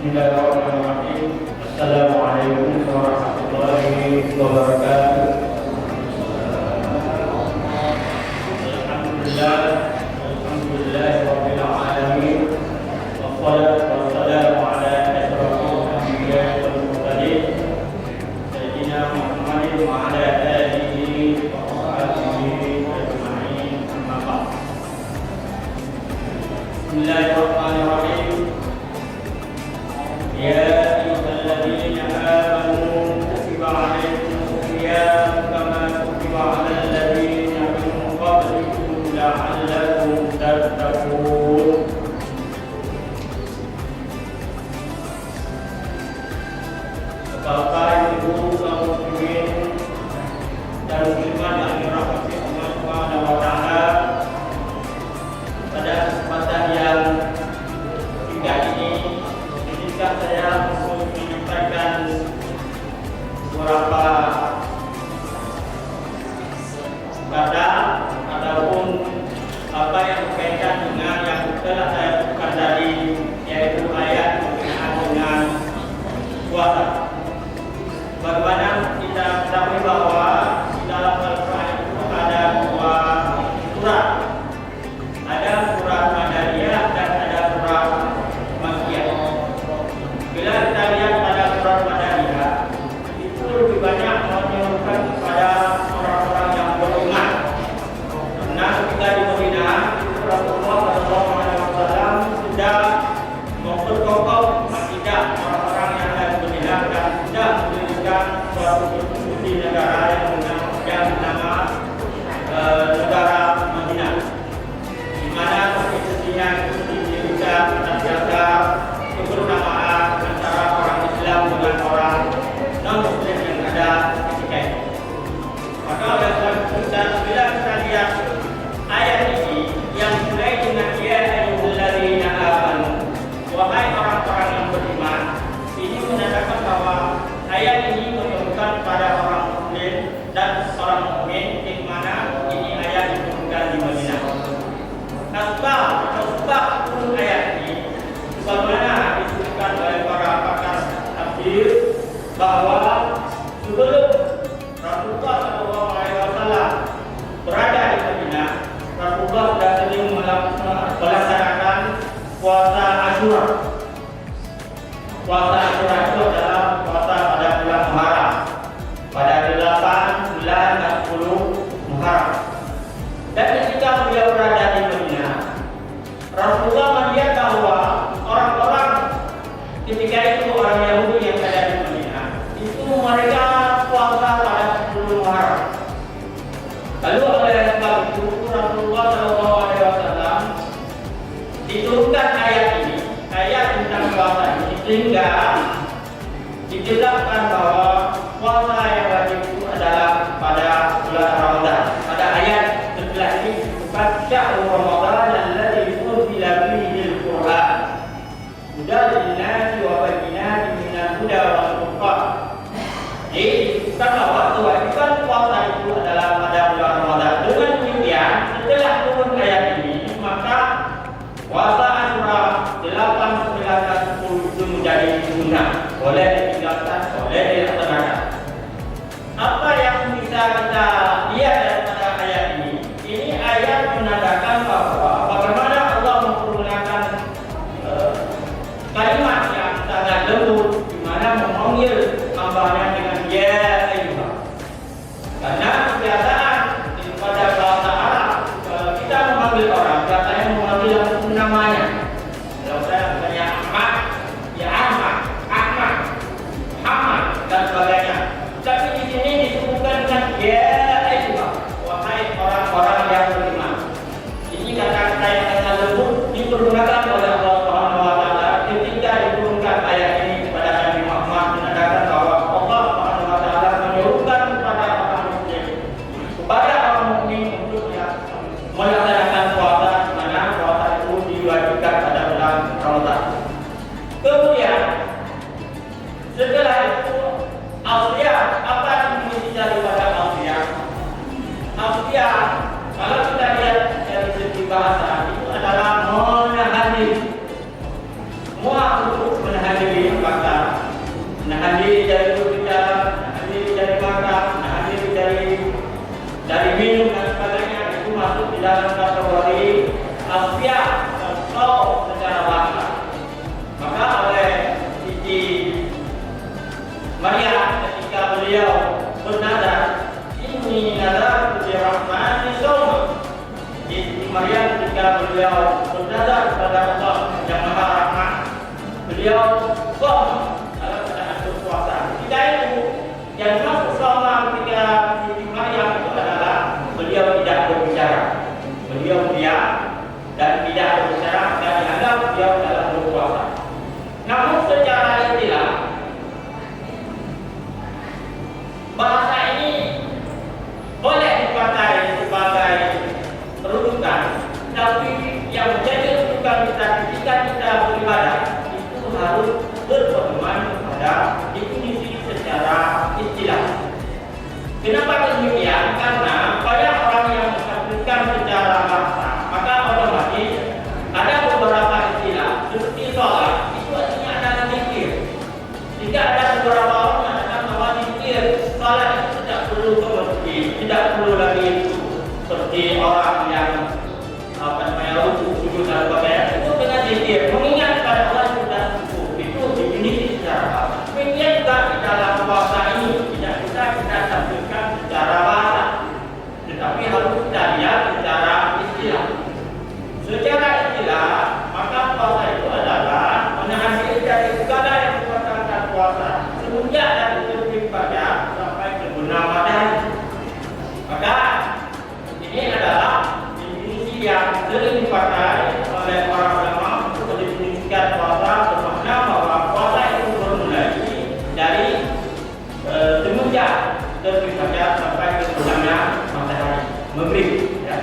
Bismillahirrahmanirrahim. Assalamualaikum warahmatullahi wabarakatuh. Alhamdulillahirabbil alamin. Wassalatu wassalamu ala asyrofil anbiya'i wal mursalin sayyidina Muhammadin wa ala alihi wa sahbihi ajma'in. Amma ba'd. Bismillahirrahmanirrahim. Ya ayyuhalladzina amanu kutiba 'alaikumus shiyam kama kutiba 'alal ladzina min qablikum la'allakum tattaqun. Bapak, Ibu, kaum muslimin dan muslimat yang dirahmati Allah Subhanahu wa taala, pada kesempatan yang ketiga ini izinkan saya untuk menyampaikan beberapa kata ataupun apa yang berkaitan dengan yang telah saya sebutkan tadi, yaitu ayat berkenaan dengan puasa. Bagaimana kita ketahui bahwa di dalam Al-Quran itu ada dua surat, ada surat Madaniyah dan ada surat Makkiyah. Bila kita lihat pada surat Madaniyah, itu lebih banyak menunjukkan kepada orang-orang yang beriman. Karena ketika di Madinah, Rasulullah SAW sudah memperkokoh akidah orang-orang yang ada di Madinah dan sudah mendirikan suatu institusi negara yang bernama negara Madinah, di mana institusinya itu didirikan atas dasar kebersamaan antara orang Islam dengan orang non-Muslim yang ada ketika itu. Maka oleh sebab itu, bila kita lihat ayat ini yang mulai dengan ya ayyuhalladzina amanu, wahai orang-orang yang beriman, ini menandakan bahwa ayat ini menunjukkan pada orang Muslim dan orang mukmin, di mana ini ayat diturunkan di Madinah. Sebab turun ayat ini, sebagaimana disebutkan oleh para pakar tafsir, bahwa sebelum Rasulullah SAW berada di Madinah, Rasulullah sudah sering melaksanakan puasa Asyura. Puasa Asyura itu adalah puasa pada bulan Muharram, pada 8, 9, dan 10 Muharram. Dan ketika beliau berada di Madinah, Rasulullah melihat bahwa orang-orang ketika itu, orang Yahudi yang ada di Madinah, itu mereka puasa pada 10 Muharram. Lalu oleh sebab itu Rasulullah SAW diturunkan ayat ini, ayat tentang puasa ini, sehingga dijelaskan bahwa puasa yang wajib itu adalah pada bulan Ramadan. Pada ayat setelah ini disebutkan syahrul Ramadan alladzi unzila fihi al-Qur'an hudan lin-nasi wa bayyinatin minal huda wal furqan. Jadi disebutkan bahwa kewajiban puasa itu adalah pada bulan Ramadan. Dengan demikian, setelah turun ayat ini, maka puasa Asyura 8, 9, dan 10 itu menjadi sunnah, boleh ditinggalkan, boleh dilaksanakan. Apa yang bisa kita lihat daripada ayat ini? Ini ayat menandakan bahwa bagaimana Allah menggunakan kalimat yang sangat lembut, di mana memanggil hamba-Nya dengan ya ayyuhah. Karena kebiasaan pada bahasa Arab, kalau kita memanggil orang, biasanya memanggil langsung namanya. Kalau saya misalnya Ahmad, ya Ahmad, Ahmad, Muhammad, dan sebagainya. Tapi di sini disebutkan dengan ya ayyuhah, wahai orang-orang yang beriman. Ini kata-kata yang sangat lembut dipergunakan oleh Allah Subhanahu wa taala ketika diturunkan ayat ini kepada Nabi Muhammad, menandakan bahwa Allah Subhanahu wa taala menyuruhkan kepada orang muslim, kepada orang mukmin untuk melaksanakan puasa, di mana puasa itu diwajibkan pada bulan Ramadan. Kemudian setelah itu Ausia, apa definisi daripada Ausia? Ausia, kalau kita lihat dari segi bahasa, itu adalah menahan diri. Semua untuk menahan diri kategori alfiah atau secara bahasa. Maka oleh Siti Maryam ketika beliau bernazar, ini nazar Rahman Soma. Siti Maryam ketika beliau bernazar kepada Allah yang Maha Rahman, beliau som dalam keadaan berpuasa. Tidak itu yang masuk sama ketika Siti Maryam itu adalah beliau tidak berbicara, beliau diam dan tidak berbicara dan dianggap beliau dalam berpuasa. Namun secara istilah bahasa ini boleh dipakai sebagai rujukan, tapi yang menjadi rujukan kita ketika kita beribadah itu harus berpedoman pada definisi secara istilah. Kenapa demikian? Karena pada orang yang mengaplikan secara bahasa, maka otomatis ada beberapa istilah seperti sholat, itu artinya adalah zikir. Jika ada beberapa orang mengatakan bahwa zikir sholat itu tidak perlu ke masjid, tidak perlu lagi itu seperti orang yang sujud dan sebagainya, itu dengan zikir mengingat pada Allah sudah cukup. Itu definisi secara bahasa. Demikian juga di dalam puasa ini tidak bisa kita tampilkan secara bahasa, tetapi harus kita lihat secara istilah. Secara istilah, maka puasa itu adalah menahan diri dari segala yang membatalkan puasa semenjak dari terbit fajar sampai ke bulan matahari. Maka ini adalah definisi yang sering dipakai oleh para ulama untuk mendefinisikan puasa, bermakna bahwa puasa itu bermulai dari semenjak terbit fajar sampai ke bulannya matahari maghrib. Ya.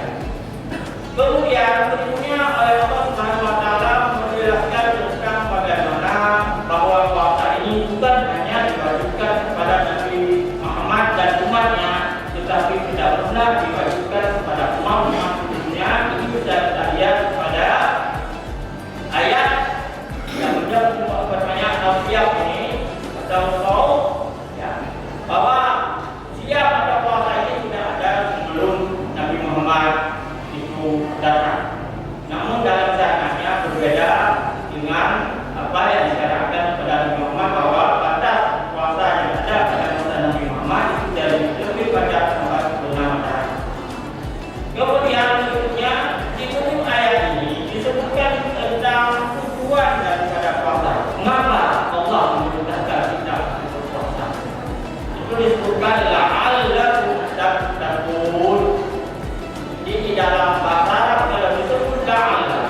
Kemudian berikutnya oleh Allah Subhanahu wa taala menjelaskan tentang bagaimana bahwa puasa ini bukan hanya diwajibkan kepada Nabi Muhammad dan umatnya, tetapi tidak pernah diwajibkan kepada umat-umat sebelumnya. Ini bisa kita lihat pada ayat yang menjawab pertanyaan al-siap ini atau saum, ya, bahwa siap pada puasa ini tidak ada sebelum Nabi Muhammad itu datang. Namun dalam caranya berbeda dengan apa yang disarankan kepada Nabi Muhammad, bahwa batas puasa yang ada pada masa Nabi Muhammad itu dari lebih pada sampai bulan matahari. Kemudian berikutnya di ujung ayat ini disebutkan tentang tujuan daripada puasa. Mengapa Allah memerintahkan kita untuk puasa? Itu disebutkan la'allakum tattaqun. Di dalam bahasa Arab kalau disebut la'alla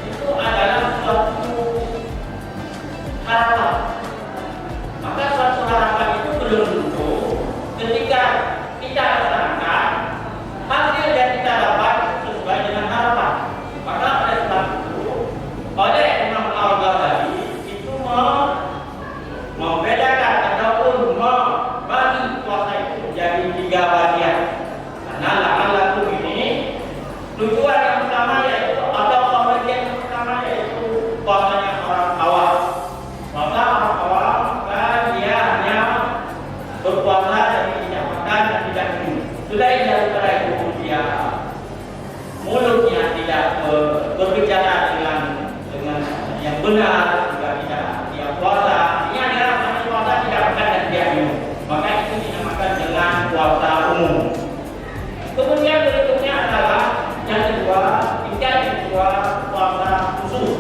itu adalah suatu harapan. Maka suatu harapan itu belum tentu ketika kita laksanakan hasil yang kita dapat sesuai dengan harapan. Maka oleh sebab itu oleh Imam Al-Ghazali itu membedakan ataupun membagi puasa itu menjadi 3 bagian. Karena la'allakum ini tujuan yang pertama yaitu atau bagian yang pertama yaitu puasanya orang awam. Puasa orang awam kan dia hanya berpuasa dan tidak makan dan tidak minum. Sudah daripada itu dia mulutnya tidak berbicara dengan yang benar, juga tidak dia puasa. Ini adalah puasa tidak makan dan tidak minum. Maka itu dinamakan dengan puasa umum. Kemudian berikutnya adalah yang kedua, puasa khusus.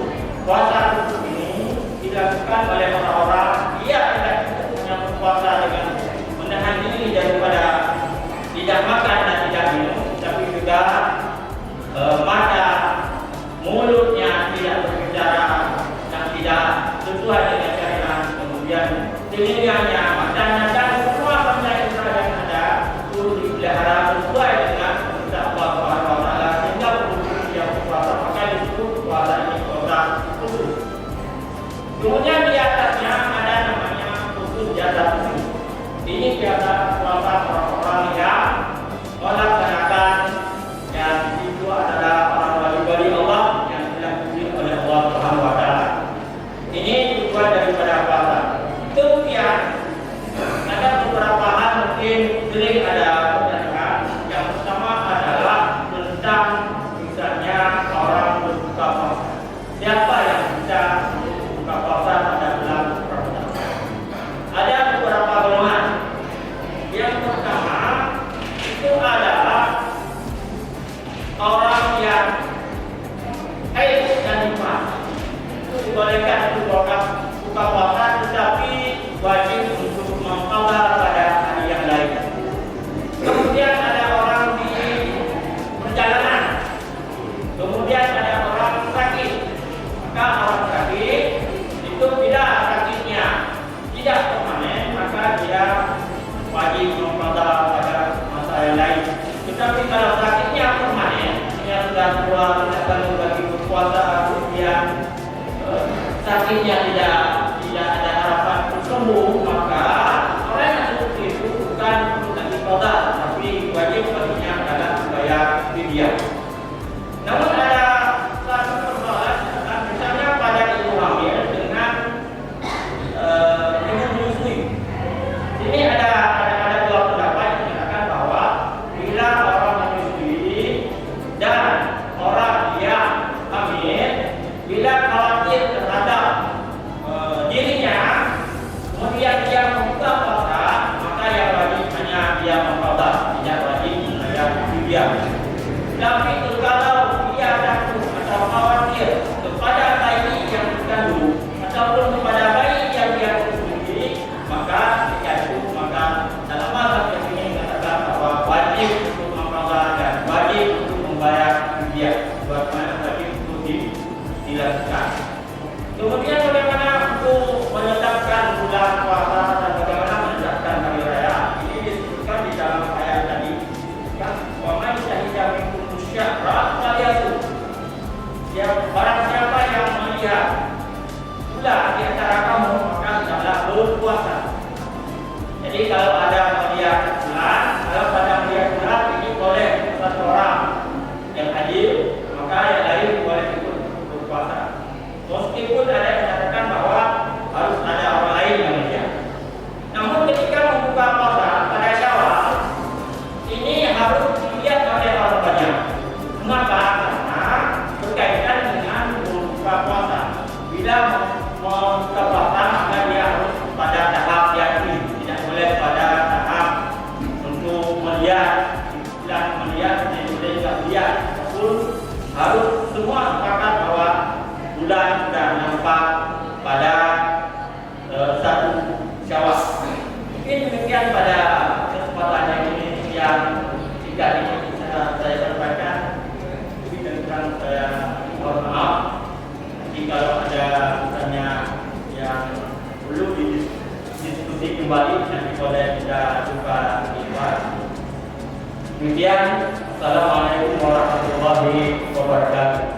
Puasa khusus ini dilakukan oleh orang-orang dia tidak hanya berpuasa dengan menahan diri daripada tidak makan dan tidak minum, tapi juga mata mulutnya tidak berbicara dan tidak sesuai dengan syariat. Kemudian telinganya, matanya dan semua benda indera yang ada itu dipelihara sesuai dengan perintah Allah Subhanahu wa taala, sehingga berfungsi yang puasa. Maka disebut puasa ini puasa khusus. Kemudian di atasnya ada namanya khusus jasa khusus. Ini biasa puasa orang-orang yang melaksanakan yang itu adalah para wali-wali Allah yang dilakukan oleh Allah Subhanahu wa taala. Ini tujuan daripada puasa. Kemudian ada beberapa hal mungkin sering ada pertanyaan. Yang pertama adalah tentang dibolehkan untuk buka puasa, tetapi wajib untuk mengqadha pada hari yang lain. Kemudian ada orang di perjalanan, kemudian ada orang sakit. Maka orang sakit itu bila sakitnya tidak permanen, maka dia wajib mengqadha pada masa yang lain. Tetapi kalau sakitnya permanen, yang sudah keluar tidak perlu bagi berpuasa, kemudian sakitnya tidak ada harapan untuk sembuh, maka orang yang seperti itu bukan lagi qadha, tapi wajib baginya adalah membayar fidyah. Namun ada satu persoalan, misalnya pada ibu hamil dengan ibu menyusui. Ini ada dua pendapat yang mengatakan bahwa bila orang menyusui dan orang yang hamil, bila khawatir terhadap dirinya, kemudian dia membuka puasa, maka yang wajib hanya dia mengqadha, tidak wajib membayar fidyah. Tapi kalau dia takut atau khawatir kepada bayi yang dikandung ataupun kepada bayi yang dia konsumsi, maka dalam mazhab ini mengatakan bahwa wajib untuk mengqadha dan wajib untuk membayar fidyah. Buat mana wajib untuk dilakukan. Kemudian bagaimana untuk menetapkan bulan puasa dan bagaimana menetapkan hari raya? Ini disebutkan di dalam ayat tadi. Wa man syahida minkum syahra falyasum. Barang siapa yang melihat bulan di antara kamu, maka hendaklah berpuasa. Jadi kalau ada melihat bulan, kalau pada melihat bulan ini boleh satu orang yang hadir, maka yang lain boleh ikut berpuasa. Meskipun ada yang mengatakan bahwa harus ada orang lain yang melihat. Namun ketika membuka puasa pada Syawal, ini harus dilihat oleh orang banyak. Mengapa? Karena berkaitan dengan membuka puasa. Bila membuka puasa, maka dia harus pada tahap yakni, tidak boleh pada tahap untuk melihat, tidak boleh melihat. Harus semua sepakat bahwa bulan sudah nampak pada 1 Syawal. Mungkin demikian pada kesempatan yang ini yang jika ini bisa saya sampaikan. Lebih dan kurang saya mohon maaf. Jadi kalau ada misalnya yang perlu didiskusi kembali, nanti boleh kita buka ikhwan. Demikian. Assalamualaikum warahmatullahi wabarakatuh.